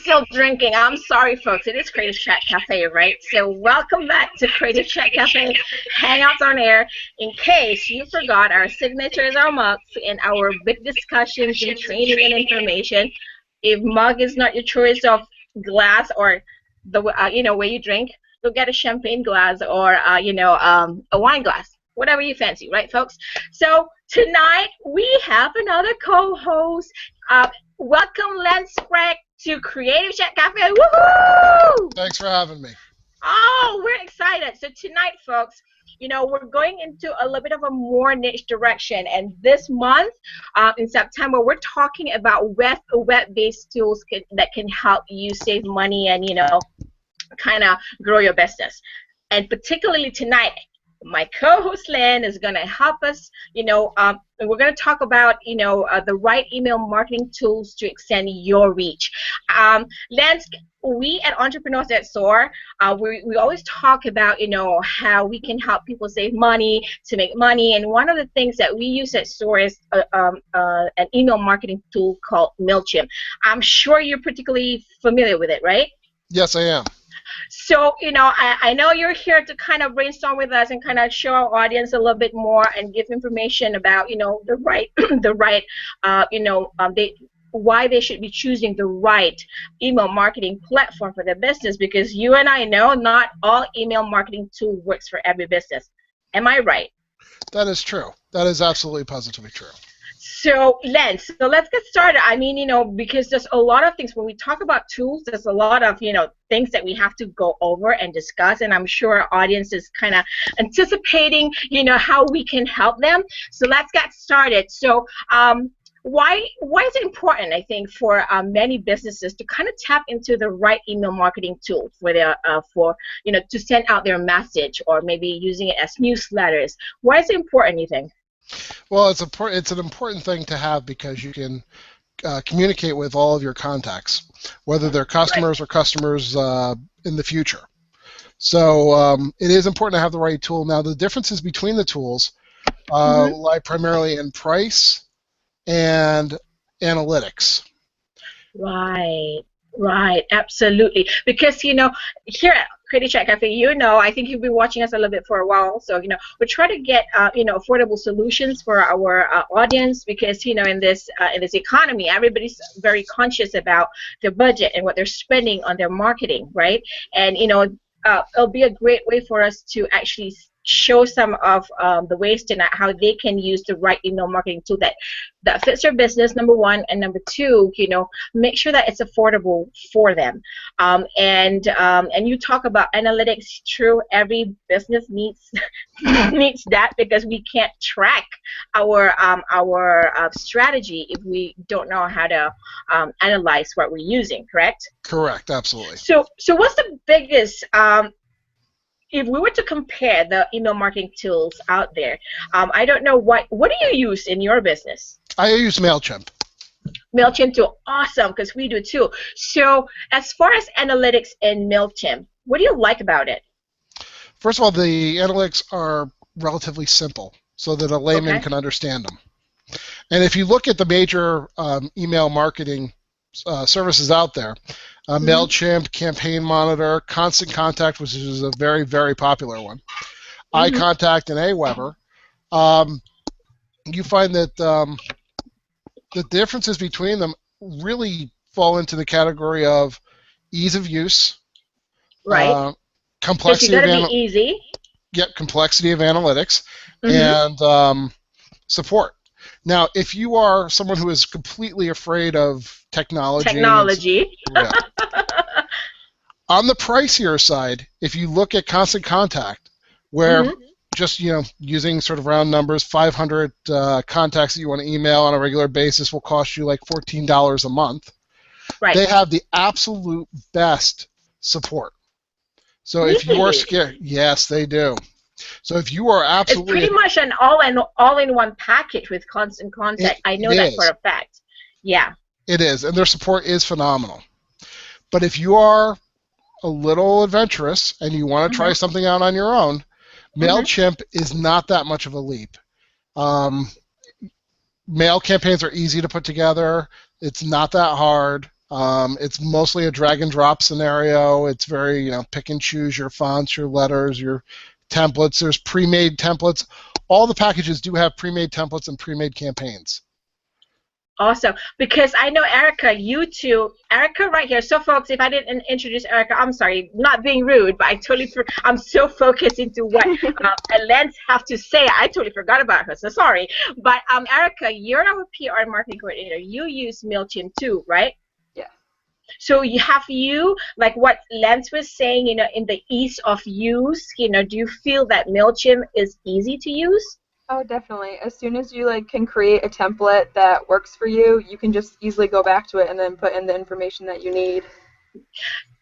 still drinking. I'm sorry, folks. It is Creative Chat Cafe, right? So welcome back to Creative Chat Cafe Hangouts on Air. In case you forgot, our signature is our mugs and our big discussions and training and information. If mug is not your choice of glass or the way you drink, go get a champagne glass or a wine glass, whatever you fancy, right, folks? So tonight we have another co-host. Welcome, Lance Sprague, to Creative Chat Cafe. Woohoo! Thanks for having me. Oh, we're excited. So tonight, folks, we're going into a little bit of a more niche direction. And this month, in September, we're talking about web-based tools that can help you save money and, kind of grow your business. And particularly tonight, my co-host Lynn is going to help us, and we're going to talk about, the right email marketing tools to extend your reach. Lance, we at Entrepreneurs at SOAR, we always talk about, how we can help people save money, to make money, and one of the things that we use at SOAR is an email marketing tool called MailChimp. I'm sure you're particularly familiar with it, right? Yes, I am. So, I know you're here to kind of brainstorm with us and kind of show our audience a little bit more and give information about, the right, why they should be choosing the right email marketing platform for their business, because you and I know not all email marketing tool works for every business. Am I right? That is true. That is absolutely positively true. So, Lance, let's get started. I mean, because there's a lot of things when we talk about tools, there's a lot of, things that we have to go over and discuss, and I'm sure our audience is kind of anticipating, how we can help them. So let's get started. So, why is it important, I think, for many businesses to kind of tap into the right email marketing tool for their to send out their message, or maybe using it as newsletters? Why is it important, you think? Well, it's an important thing to have because you can communicate with all of your contacts, whether they're customers or customers in the future. So it is important to have the right tool. Now, the differences between the tools lie primarily in price and analytics. Right, absolutely. Because, here at Creative Chat Cafe, I think you've been watching us a little bit for a while. So, we try to get, affordable solutions for our audience because, in this economy, everybody's very conscious about their budget and what they're spending on their marketing, right? And, it'll be a great way for us to actually show some of the ways to how they can use the right email marketing tool that fits their business, number one, and number two, make sure that it's affordable for them. And you talk about analytics. True, every business needs needs that because we can't track our strategy if we don't know how to analyze what we're using. Correct? Correct, absolutely. So what's the biggest if we were to compare the email marketing tools out there, I don't know what do you use in your business? I use MailChimp. MailChimp tool, awesome, because we do too. So as far as analytics in MailChimp, what do you like about it? First of all, the analytics are relatively simple so that a layman can understand them. And if you look at the major email marketing services out there, MailChimp, Campaign Monitor, Constant Contact, which is a very, very popular one, iContact, and Aweber, you find that the differences between them really fall into the category of ease of use, right? Complexity of easy. Yep, complexity of analytics, and support. Now, if you are someone who is completely afraid of technology. Yeah. On the pricier side, if you look at Constant Contact, where just using sort of round numbers, 500 contacts that you want to email on a regular basis will cost you like $14 a month. Right. They have the absolute best support. So if you are scared, yes, they do. So if you are absolutely, it's pretty much an all-in-one package with Constant Contact. I know that for a fact. Yeah. It is, and their support is phenomenal. But if you are a little adventurous and you want to try something out on your own, MailChimp is not that much of a leap. Mail campaigns are easy to put together. It's not that hard. It's mostly a drag and drop scenario. It's very, pick and choose your fonts, your letters, your templates. There's pre-made templates. All the packages do have pre-made templates and pre-made campaigns. Awesome, because I know Erica, you too. Erica right here. So folks, if I didn't introduce Erica, I'm sorry, not being rude, but I'm so focused into what Lens have to say. I totally forgot about her, so sorry. But Erica, you're our PR and marketing coordinator. You use MailChimp too, right? Yeah. So like what Lance was saying, in the ease of use, do you feel that MailChimp is easy to use? Oh, definitely. As soon as you can create a template that works for you, you can just easily go back to it and then put in the information that you need.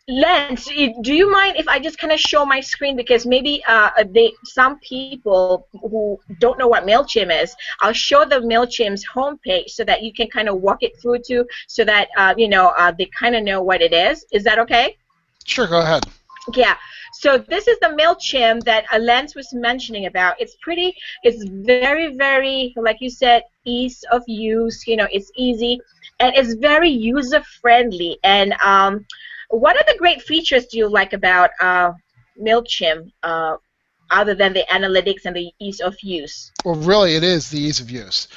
Lance, do you mind if I just kind of show my screen, because maybe some people who don't know what MailChimp is, I'll show the MailChimp's homepage so that you can kind of walk it through too, so that they kind of know what it is. Is that okay? Sure, go ahead. Yeah, so this is the MailChimp that Lance was mentioning about. It's very, very, like you said, ease of use, it's easy, and it's very user-friendly. And what are the great features do you like about MailChimp, other than the analytics and the ease of use? Well, really, it is the ease of use.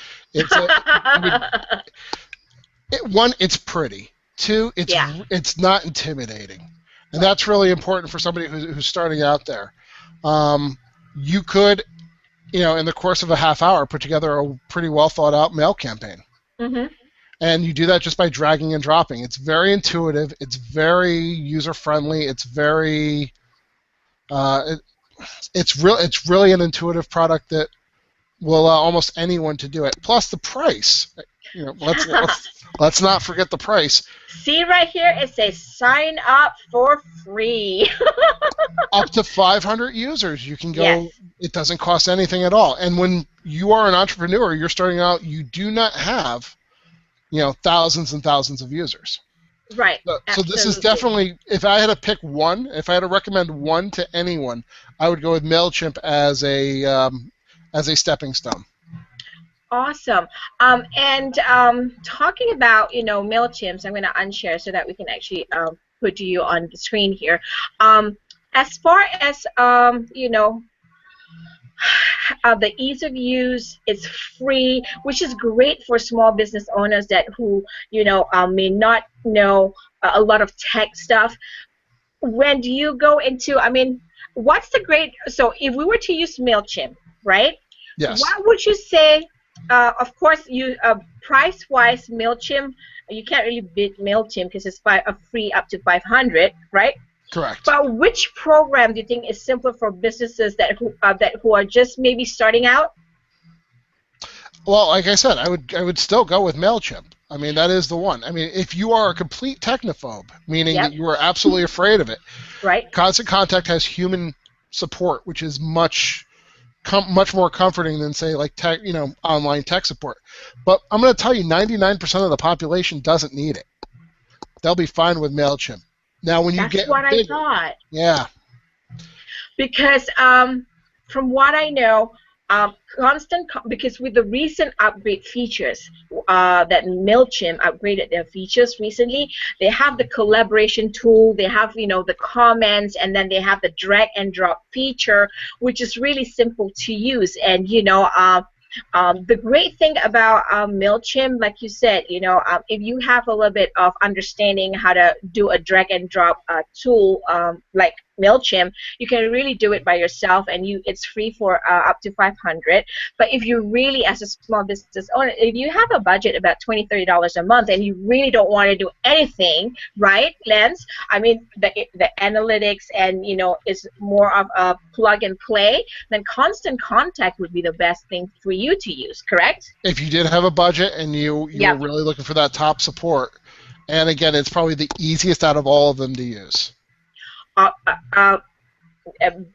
One, it's pretty. Two, it's not intimidating. And that's really important for somebody who's starting out there. You could, in the course of a half hour, put together a pretty well thought out mail campaign. Mm-hmm. And you do that just by dragging and dropping. It's very intuitive. It's very user friendly. It's very, it's really an intuitive product that will allow almost anyone to do it. Plus the price. Let's not forget the price. See right here, it says sign up for free. Up to 500 users, you can go. Yes. It doesn't cost anything at all. And when you are an entrepreneur, you're starting out, you do not have, thousands and thousands of users. Right. So this is definitely, if I had to pick one, if I had to recommend one to anyone, I would go with MailChimp as a stepping stone. Awesome. And talking about, MailChimp, so I'm going to unshare so that we can actually put you on the screen here. As far as, the ease of use, it's free, which is great for small business owners who may not know a lot of tech stuff. When do you go into, what's the great, so if we were to use MailChimp, right? Yes. What would you say? Of course, price-wise, MailChimp, you can't really beat MailChimp because it's free up to 500, right? Correct. But which program do you think is simpler for businesses who are just maybe starting out? Well, like I said, I would still go with MailChimp. That is the one. If you are a complete technophobe, meaning that you are absolutely afraid of it, right? Constant Contact has human support, which is much more comforting than, say, like online tech support. But I'm going to tell you, 99% of the population doesn't need it. They'll be fine with MailChimp. Now, when you get what bigger, I thought. Yeah. Because from what I know, because with the recent upgrade features that MailChimp upgraded their features recently, they have the collaboration tool, they have the comments, and then they have the drag and drop feature, which is really simple to use. And the great thing about MailChimp, like you said, if you have a little bit of understanding how to do a drag and drop tool like MailChimp, you can really do it by yourself, and it's free for up to 500. But if you really, as a small business owner, if you have a budget about $20-$30 a month and you really don't want to do anything, right, Lance? The analytics and is more of a plug and play, then Constant Contact would be the best thing for you to use, correct? If you did have a budget and you were really looking for that top support, and again, it's probably the easiest out of all of them to use. I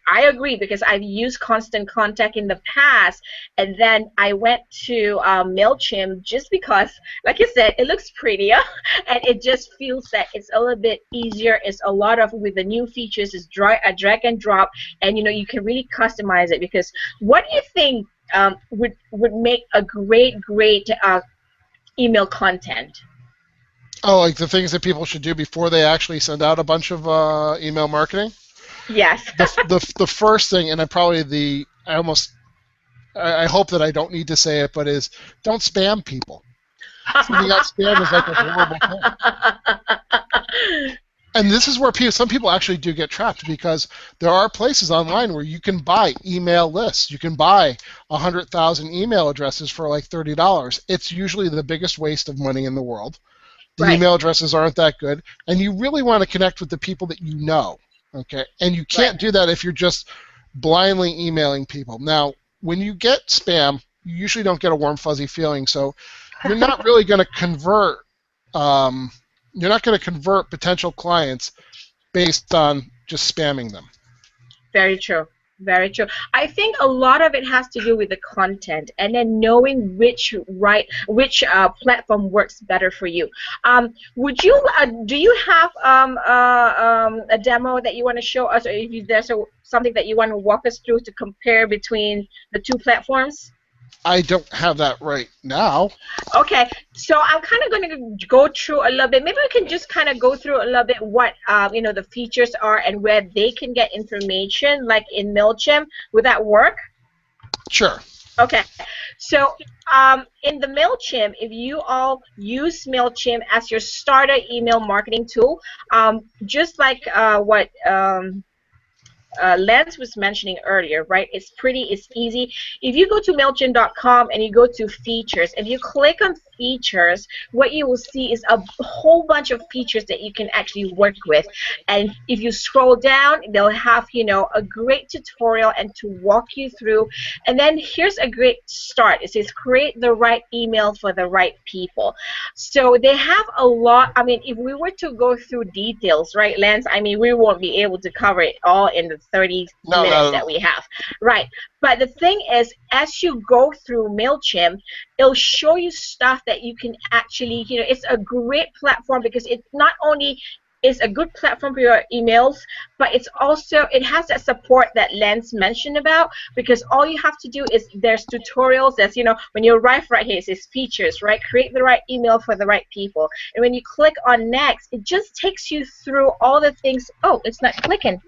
agree, because I've used Constant Contact in the past, and then I went to MailChimp just because, like I said, it looks prettier, and it just feels that it's a little bit easier. It's a lot of, with the new features, is a drag and drop, and you can really customize it. Because what do you think would make a great email content? Oh, like the things that people should do before they actually send out a bunch of email marketing? Yes. The first thing, and I hope that I don't need to say it, but is don't spam people. Sending out spam is like a horrible thing. And this is where some people actually do get trapped, because there are places online where you can buy email lists. You can buy 100,000 email addresses for like $30. It's usually the biggest waste of money in the world. The email addresses aren't that good, and you really want to connect with the people that you know. Okay, and you can't do that if you're just blindly emailing people. Now, when you get spam, you usually don't get a warm, fuzzy feeling, so you're not really going to convert. You're not going to convert potential clients based on just spamming them. Very true. Very true. I think a lot of it has to do with the content, and then knowing which platform works better for you. Would you do you have a demo that you want to show us, or if there's something that you want to walk us through to compare between the two platforms? I don't have that right now. Okay, so I'm kind of going to go through a little bit. Maybe we can just kind of go through a little bit what the features are and where they can get information, like in MailChimp. Would that work? Sure. Okay, so in the MailChimp, if you all use MailChimp as your starter email marketing tool, just like what Lance was mentioning earlier, right? It's easy. If you go to MailChimp.com and you go to features, if you click on features, what you will see is a whole bunch of features that you can actually work with. And if you scroll down, they'll have, a great tutorial and to walk you through. And then here's a great start. It says create the right email for the right people. So they have a lot. I mean, if we were to go through details, right, Lance, I mean, we won't be able to cover it all in the 30 minutes that we have. Right. But the thing is, as you go through MailChimp, it'll show you stuff that you can actually, it's a great platform because it not only is a good platform for your emails, but it has that support that Lance mentioned about, because all you have to do is there's tutorials. There's, when you arrive right here, it says features, right? Create the right email for the right people. And when you click on next, it just takes you through all the things. Oh, it's not clicking.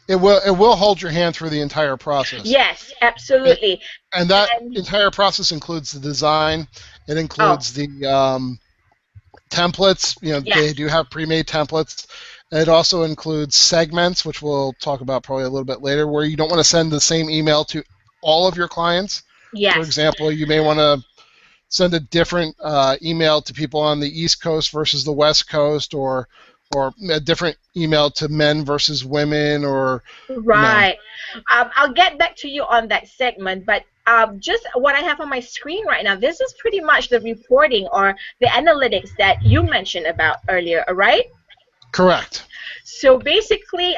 It will hold your hand through the entire process. Yes, absolutely. And that entire process includes the design. It includes the templates. They do have pre-made templates. It also includes segments, which we'll talk about probably a little bit later, where you don't want to send the same email to all of your clients. Yes. For example, you may want to send a different email to people on the East Coast versus the West Coast, or a different email to men versus women, or right. I'll get back to you on that segment, but just what I have on my screen right now, this is pretty much the reporting or the analytics that you mentioned about earlier, right? Correct. So basically,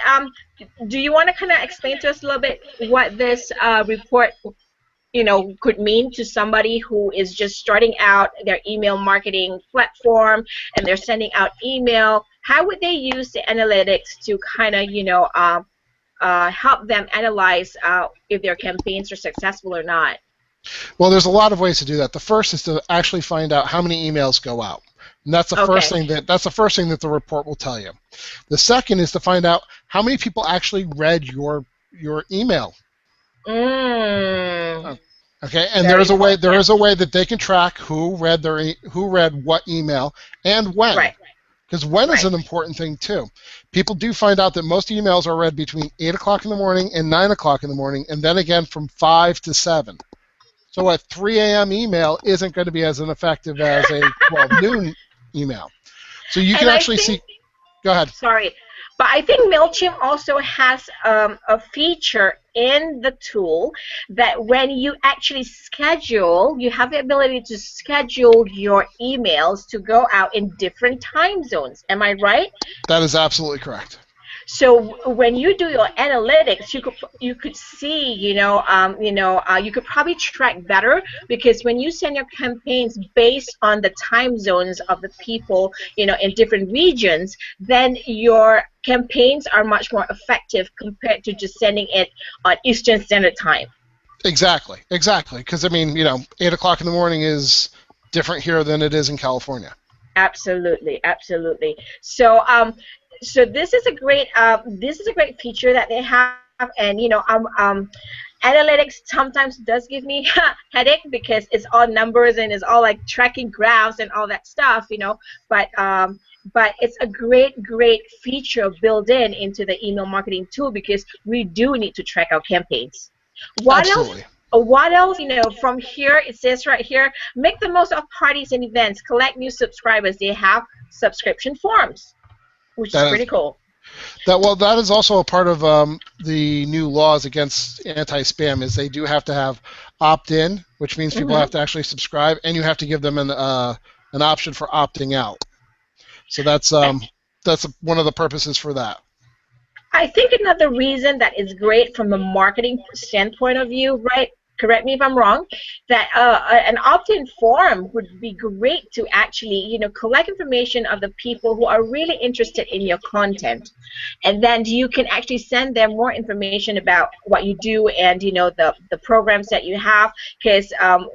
do you want to kind of explain to us a little bit what this report could mean to somebody who is just starting out their email marketing platform and they're sending out email? How would they use the analytics to kind of, help them analyze if their campaigns are successful or not? Well, there's a lot of ways to do that. The first is to actually find out how many emails go out. And that's the first thing that the report will tell you. The second is to find out how many people actually read your email. Okay, and there is a way that they can track who read what email and when. Right. Because when is an important thing too. People do find out that most emails are read between 8 o'clock in the morning and 9 o'clock in the morning, and then again from 5 to 7. So a 3 a.m. email isn't going to be as effective as a 12 noon email. So you can actually see. Go ahead. Sorry. But I think MailChimp also has a feature in the tool that when you actually schedule, you have the ability to schedule your emails to go out in different time zones. Am I right? That is absolutely correct. So when you do your analytics, you could see, you could probably track better, because when you send your campaigns based on the time zones of the people, in different regions, then your campaigns are much more effective compared to just sending it on Eastern Standard Time. Exactly. Because 8 o'clock in the morning is different here than it is in California. Absolutely, absolutely. So, so this is a great feature that they have, and analytics sometimes does give me headache because it's all numbers and it's all like tracking graphs and all that stuff, but it's a great feature built in into the email marketing tool because we do need to track our campaigns. What else? Absolutely. What else? From here it says right here, make the most of parties and events, collect new subscribers. They have subscription forms, which is That pretty is cool. that is also a part of the new laws against anti-spam. Is they do have to have opt-in, which means people have to actually subscribe, and you have to give them an option for opting out. So that's one of the purposes for that. I think another reason that is great from a marketing standpoint of view, right? Correct me if I'm wrong, that an opt-in form would be great to actually, collect information of the people who are really interested in your content. And then you can actually send them more information about what you do and, the programs that you have. Because,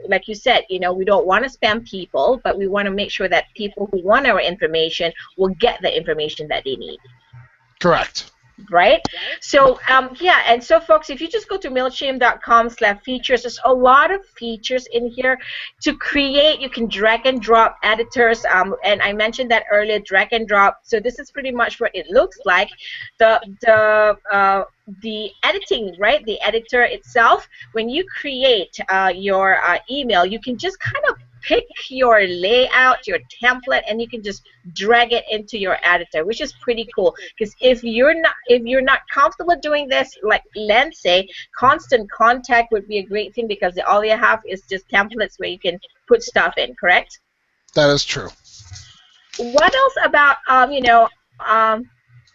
like you said, we don't want to spam people, but we want to make sure that people who want our information will get the information that they need. Correct. Right? So yeah, and so folks, if you just go to mailchimp.com/features, there's a lot of features in here to create. You can drag and drop editors, and I mentioned that earlier, drag and drop. So this is pretty much what it looks like. The editing, right? The editor itself, when you create your email, you can just kind of pick your layout, your template, and you can just drag it into your editor, which is pretty cool. Because if you're not comfortable doing this, like Len say, Constant Contact would be a great thing because all you have is just templates where you can put stuff in. Correct? That is true. What else about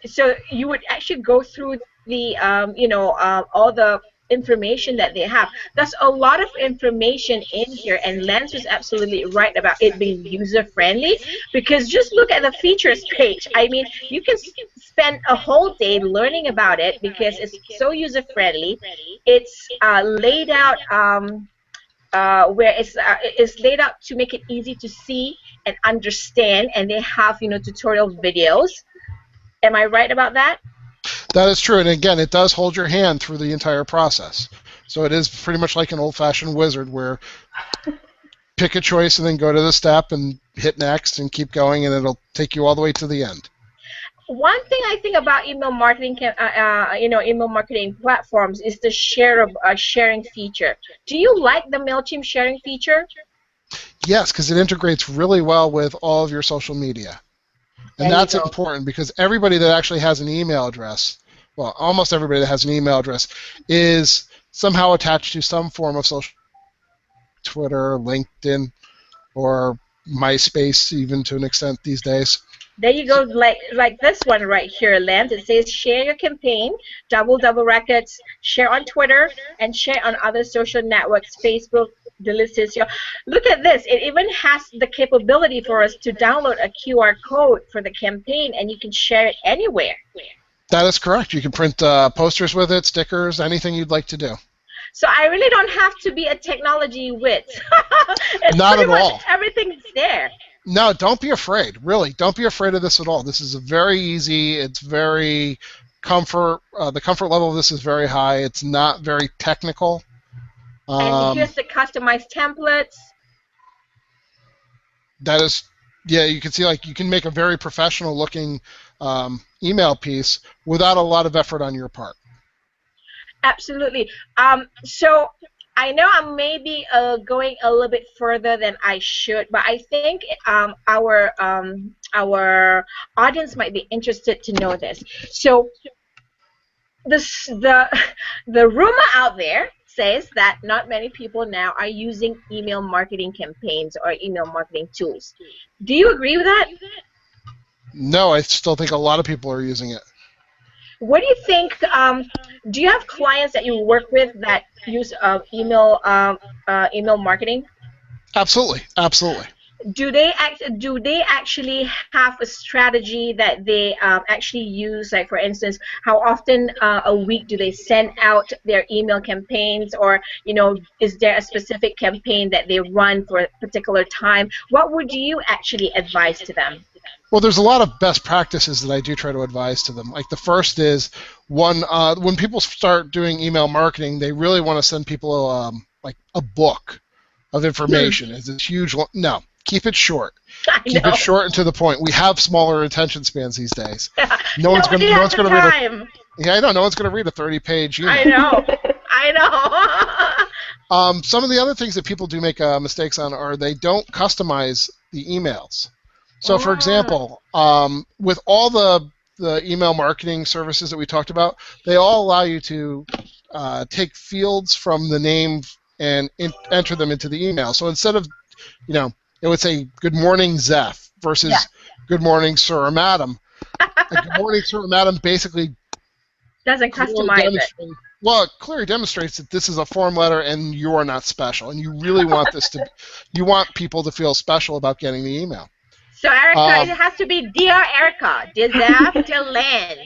so you would actually go through the all the information that they have. There's a lot of information in here, and Lance was absolutely right about it being user friendly, because just look at the features page. I mean, you can spend a whole day learning about it because it's so user friendly. It's laid out where it's laid out to make it easy to see and understand, and they have tutorial videos. Am I right about that? That is true, and again, it does hold your hand through the entire process. So it is pretty much like an old-fashioned wizard where pick a choice and then go to the step and hit next and keep going, and it'll take you all the way to the end. One thing I think about email marketing, email marketing platforms is the sharing feature. Do you like the MailChimp sharing feature? Yes, because it integrates really well with all of your social media. And that's important because everybody that actually has an email address, well, almost everybody that has an email address, is somehow attached to some form of social, Twitter, LinkedIn, or MySpace, even to an extent these days. There you go, like this one right here, Lance. It says share your campaign, double records, share on Twitter, and share on other social networks, Facebook, Delicioso. Look at this. It even has the capability for us to download a QR code for the campaign, and you can share it anywhere. That is correct. You can print posters with it, stickers, anything you'd like to do. So I really don't have to be a technology wit. Not at all. Everything's there. No, don't be afraid. Really, don't be afraid of this at all. This is very easy. It's very comfort. The comfort level of this is very high. It's not very technical. And here's the customized templates. That is, yeah, you can see you can make a very professional looking email piece without a lot of effort on your part. Absolutely. So I know I'm maybe going a little bit further than I should, but I think our audience might be interested to know this. So the rumor out there says that not many people now are using email marketing campaigns or email marketing tools. Do you agree with that? No, I still think a lot of people are using it. What do you think? Do you have clients that you work with that use email marketing? Absolutely, absolutely. Do they actually have a strategy that they actually use? Like, for instance, how often a week do they send out their email campaigns, or is there a specific campaign that they run for a particular time? What would you actually advise to them? Well, there's a lot of best practices that I do try to advise to them. Like the first is when people start doing email marketing, they really want to send people like a book of information. Is it huge? No, keep it short. Keep it short and to the point. We have smaller attention spans these days. No one's going to read it. Yeah, I know. No one's going to read a 30-page email. I know. I know. Some of the other things that people do make mistakes on are they don't customize the emails. So, for example, with all the email marketing services that we talked about, they all allow you to take fields from the name and enter them into the email. So instead of, it would say, good morning, Zeph, versus good morning, sir or madam. Good morning, sir or madam basically doesn't customize it. Well, it clearly demonstrates that this is a form letter and you are not special. And you really want you want people to feel special about getting the email. So, Erica, it has to be Dear Erica, dear Zeph, dear Lance.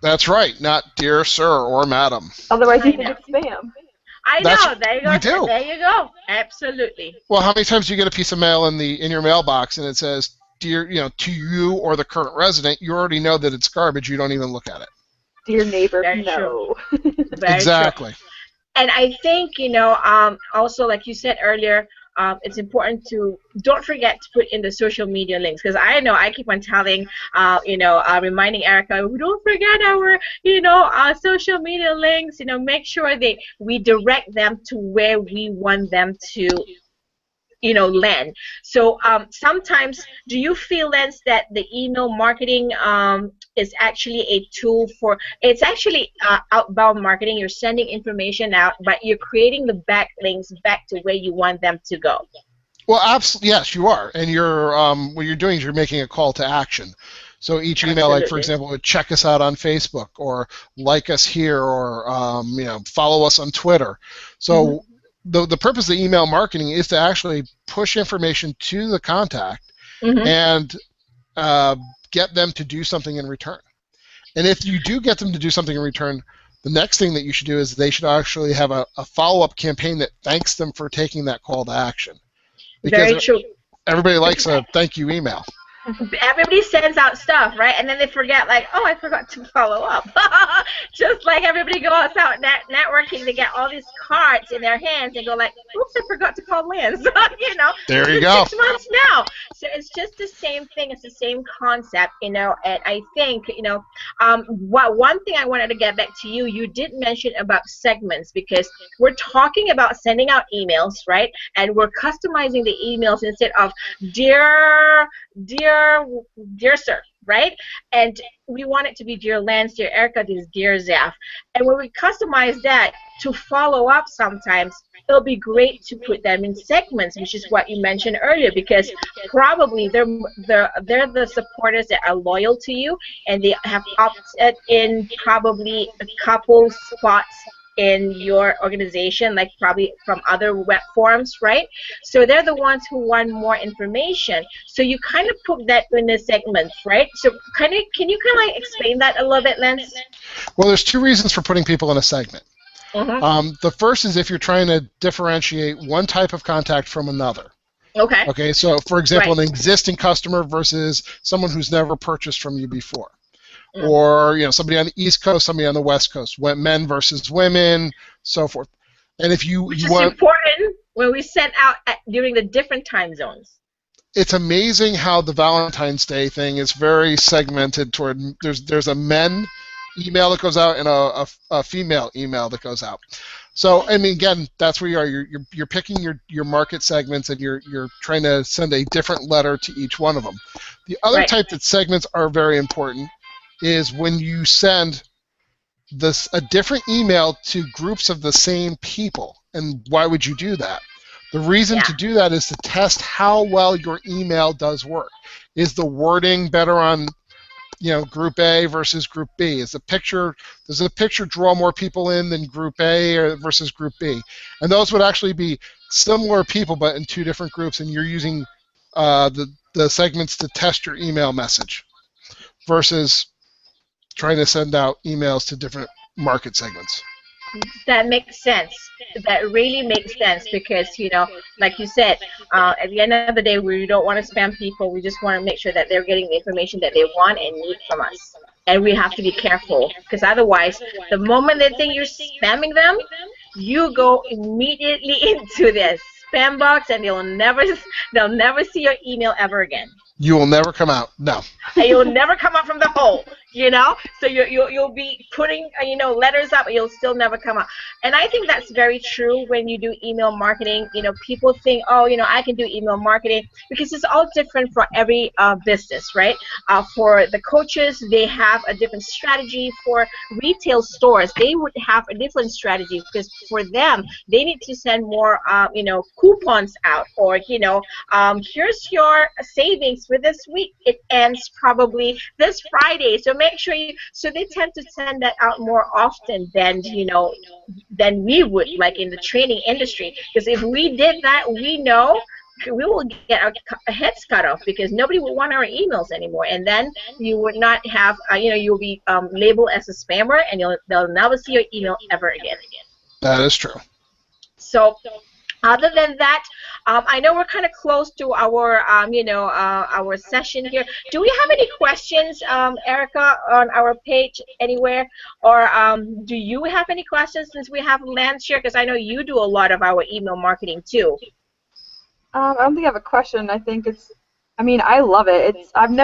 That's right, not Dear Sir or Madam. Otherwise, you think it's spam. I know. There you go. We do. There you go. Absolutely. Well, how many times do you get a piece of mail in your mailbox and it says, "Dear, to you or the current resident," you already know that it's garbage. You don't even look at it. Dear neighbor, Very no. Exactly. True. And I think also, like you said earlier, it's important to don't forget to put in the social media links, because I know I keep on telling, reminding Erica, don't forget our social media links. Make sure we direct them to where we want them to land. So sometimes, do you feel, Lance, that the email marketing is actually a tool for, it's actually outbound marketing? You're sending information out, but you're creating the backlinks back to where you want them to go. Well, absolutely, yes, you are. And you're what you're doing is you're making a call to action. So each email, like for example, would check us out on Facebook, or like us here, or follow us on Twitter. So the purpose of email marketing is to actually push information to the contact and get them to do something in return. And if you do get them to do something in return, the next thing that you should do is they should actually have a follow-up campaign that thanks them for taking that call to action. Because very true. Everybody likes a thank you email. Everybody sends out stuff, right? And then they forget, like, oh, I forgot to follow up. Just like everybody goes out networking, they get all these cards in their hands and go like, oops, I forgot to call Lance. There you go. 6 months now. So it's just the same thing. It's the same concept, and I think, one thing I wanted to get back to you, you did mention about segments, because we're talking about sending out emails, right? And we're customizing the emails instead of dear sir, right? And we want it to be dear Lance, dear Erica, dear Zeph. And when we customize that to follow up, sometimes it'll be great to put them in segments, which is what you mentioned earlier, because probably they're the supporters that are loyal to you, and they have opted in probably a couple spots in your organization, like probably from other web forums, right? So they're the ones who want more information. So you kind of put that in the segments, right? So can you kind of like explain that a little bit, Lance? Well, there's two reasons for putting people in a segment. The first is if you're trying to differentiate one type of contact from another. Okay, so for example, an existing customer versus someone who's never purchased from you before. Or somebody on the East Coast, somebody on the West Coast, men versus women, so forth. And if which is important when we send out during the different time zones. It's amazing how the Valentine's Day thing is very segmented toward. There's a men email that goes out and a female email that goes out. So I mean, again, that's where you are. You're picking your market segments, and you're trying to send a different letter to each one of them. The other type that segments are very important is when you send a different email to groups of the same people. And why would you do that? The reason to do that is to test how well your email does work. Is the wording better on group A versus group B? Does the picture draw more people in than group A versus group B? And those would actually be similar people but in two different groups, and you're using the segments to test your email message versus trying to send out emails to different market segments. That makes sense. That really makes sense because, like you said, at the end of the day, we don't want to spam people. We just want to make sure that they're getting the information that they want and need from us. And we have to be careful because otherwise, the moment they think you're spamming them, you go immediately into their spam box and they'll never see your email ever again. You will never come out. No. And you'll never come out from the hole, So you'll be putting letters up, and you'll still never come out. And I think that's very true when you do email marketing. People think, oh, I can do email marketing because it's all different for every business, right? For the coaches, they have a different strategy. For retail stores, they would have a different strategy because for them, they need to send more, coupons out, or here's your savings for this week. It ends probably this Friday, so make sure so they tend to send that out more often than than we would, like in the training industry, because if we did that, we know we will get our heads cut off because nobody will want our emails anymore, and then you would not have you'll be labeled as a spammer, and they'll never see your email ever again. That is true. So other than that, I know we're kind of close to our, our session here. Do we have any questions, Erica, on our page anywhere? Or do you have any questions since we have Lance here? Because I know you do a lot of our email marketing too. I don't think I have a question. I think I love it. I'm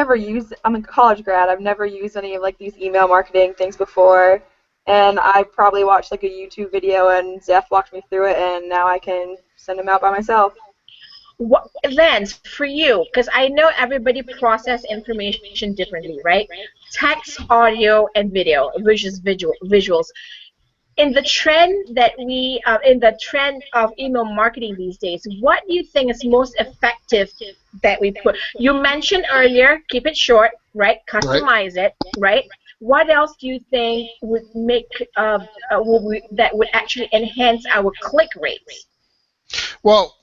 a college grad. I've never used any of these email marketing things before. And I probably watched a YouTube video and Zeph walked me through it, and now I can send them out by myself. Lance, for you, because I know everybody process information differently, right? Text, audio, and video versus visuals. In the trend of email marketing these days, what do you think is most effective that we put? You mentioned earlier, keep it short, right? Customize it, right? What else do you think would make that would actually enhance our click rates? Well,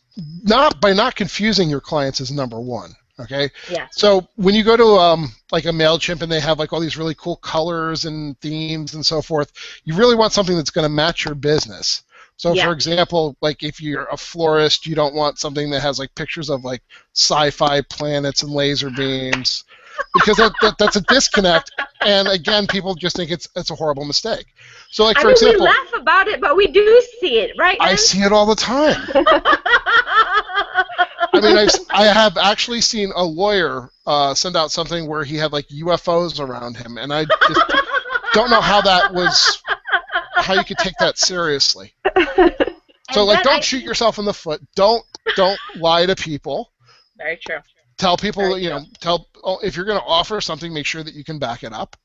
by not confusing your clients is number one. Okay. Yeah. So when you go to like a MailChimp and they have all these really cool colors and themes and so forth, you really want something that's going to match your business. So for example, if you're a florist, you don't want something that has pictures of sci-fi planets and laser beams, because that's a disconnect. And again, people just think it's a horrible mistake. So for example, we laugh about it, but we do see it, right? I see it all the time. I have actually seen a lawyer send out something where he had UFOs around him, and I just don't know how you could take that seriously. So don't shoot yourself in the foot. Don't lie to people. Very true. Tell people if you're going to offer something, make sure that you can back it up.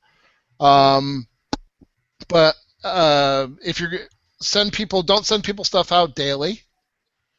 But if you're don't send people stuff out daily.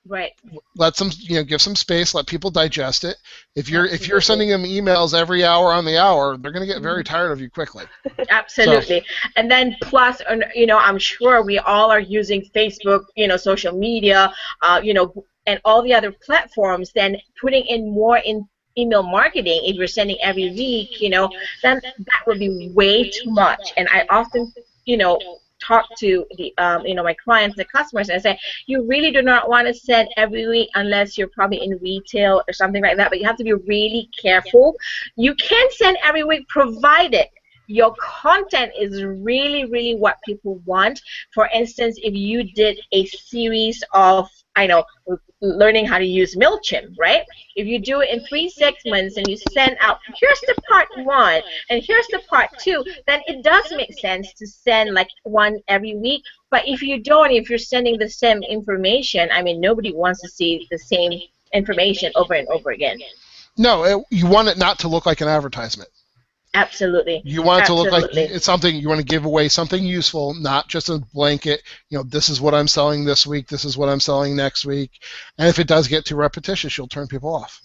Right. Let them, give some space. Let people digest it. If you're sending them emails every hour on the hour, they're going to get very tired of you quickly. Absolutely. And then plus, I'm sure we all are using Facebook, social media, and all the other platforms. Then putting in more in email marketing, if you're sending every week, then that would be way too much. And I often, talk to the my clients, the customers, and I say, you really do not want to send every week unless you're probably in retail or something like that, but you have to be really careful. You can send every week provided your content is really, really what people want. For instance, if you did a series of, learning how to use MailChimp, right? If you do it in 3 segments and you send out, here's the part 1 and here's the part 2, then it does make sense to send one every week. But if you don't, if you're sending the same information, nobody wants to see the same information over and over again. No, you want it not to look like an advertisement. Absolutely. You want it to look like it's something you want to give away, something useful, not just a blanket, this is what I'm selling this week, this is what I'm selling next week. And if it does get too repetitious, you'll turn people off.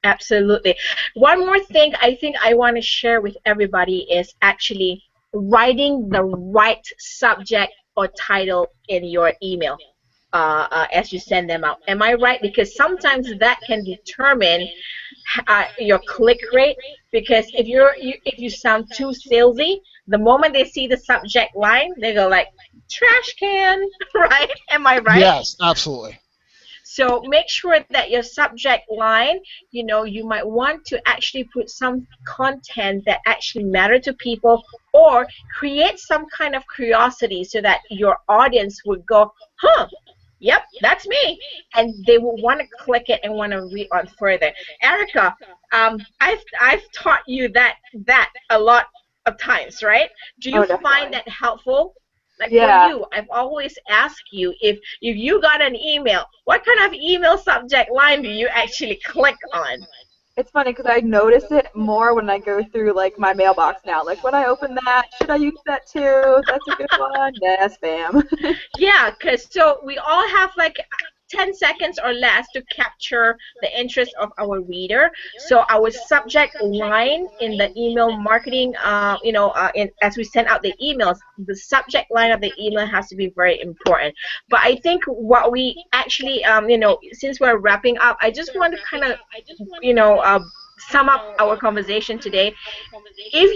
Absolutely. One more thing I think I want to share with everybody is actually writing the right subject or title in your email. as you send them out. Am I right? Because sometimes that can determine your click rate. Because if you sound too salesy, the moment they see the subject line, they go like trash can, right? Am I right? Yes, absolutely. So make sure that your subject line, you might want to actually put some content that actually matter to people, or create some kind of curiosity so that your audience would go, huh, yep, that's me. And they will want to click it and want to read on further. Erica, I've taught you that a lot of times, right? Do Oh, you find definitely. that helpful? Like for Yeah. you, I've always asked you, if you got an email, what kind of email subject line do you actually click on? It's funny because I notice it more when I go through like my mailbox now. Like when I open that, should I use that too? That's a good one. Nah, spam. Yeah, because so we all have like 10 seconds or less to capture the interest of our reader. So our subject line in the email marketing, as we send out the emails, the subject line of the email has to be very important. But I think what we actually, since we're wrapping up, I just want to kind of, sum up our conversation today. If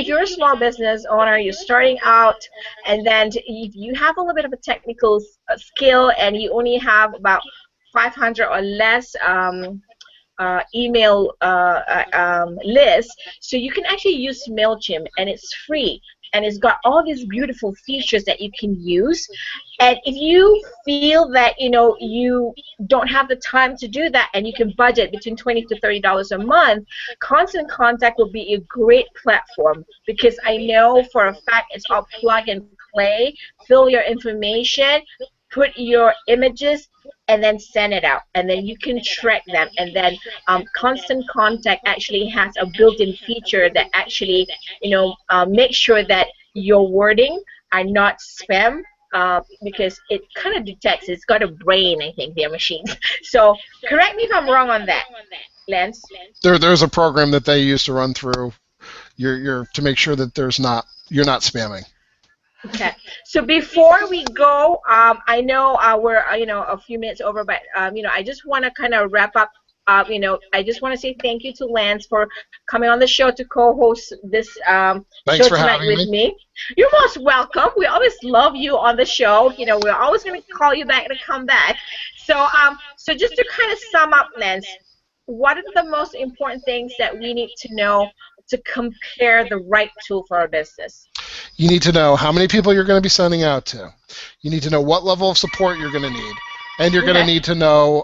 you're a small business owner, you're starting out, and then if you have a little bit of a technical skill and you only have about 500 or less email list, so you can actually use MailChimp, and it's free, and it's got all these beautiful features that you can use. And if you feel that you don't have the time to do that, and you can budget between $20 to $30 a month, Constant Contact will be a great platform, because I know for a fact it's all plug and play. Fill your information, put your images, and then send it out, and then you can track them. And then Constant Contact actually has a built-in feature that actually make sure that your wording are not spam, because it kind of detects. It's got a brain, I think, their machines. So correct me if I'm wrong on that, Lance. There's a program that they use to run through your to make sure that you're not spamming. Okay. So before we go, I know we're a few minutes over, but I just want to kind of wrap up. I just want to say thank you to Lance for coming on the show to co-host this Thanks show for tonight having with me. me. You're most welcome. We always love you on the show. We're always going to call you back to come back. So just to kind of sum up, Lance, what are the most important things that we need to know to compare the right tool for our business? You need to know how many people you're going to be sending out to. You need to know what level of support you're going to need, and you're going to Okay. need to know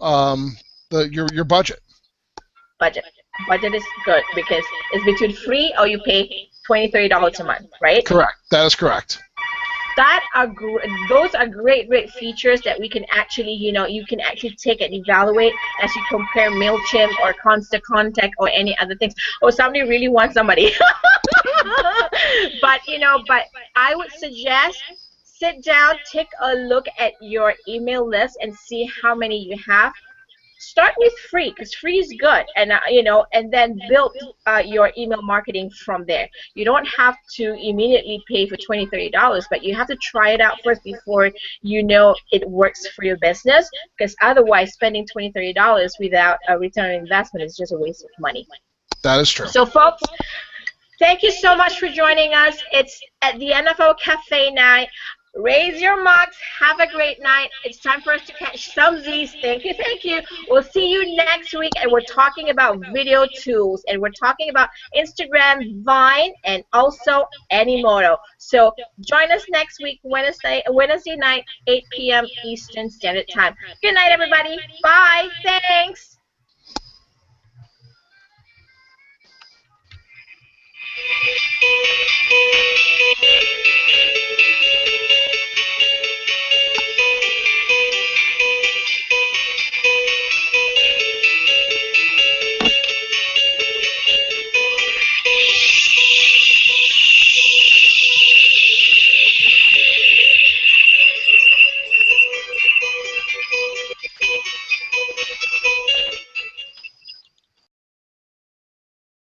your budget. Budget is good, because it's between free or you pay $20, $30 a month, right? Correct. That is correct. Those are great features that we can actually, you can actually take and evaluate as you compare MailChimp or Constant Contact or any other things. Oh, somebody really wants somebody. But I would suggest sit down, take a look at your email list and see how many you have. Start with free, because free is good, and and then build your email marketing from there. You don't have to immediately pay for $20, $30, but you have to try it out first before it works for your business, because otherwise spending $20, $30 without a return on investment is just a waste of money. That is true. So folks, thank you so much for joining us. It's at the NFL Cafe night. Raise your mugs. Have a great night. It's time for us to catch some Z's. Thank you, thank you. We'll see you next week, and we're talking about video tools, and we're talking about Instagram, Vine, and also Animoto. So join us next week, Wednesday night, 8 p.m. Eastern Standard Time. Good night, everybody. Bye. Thanks.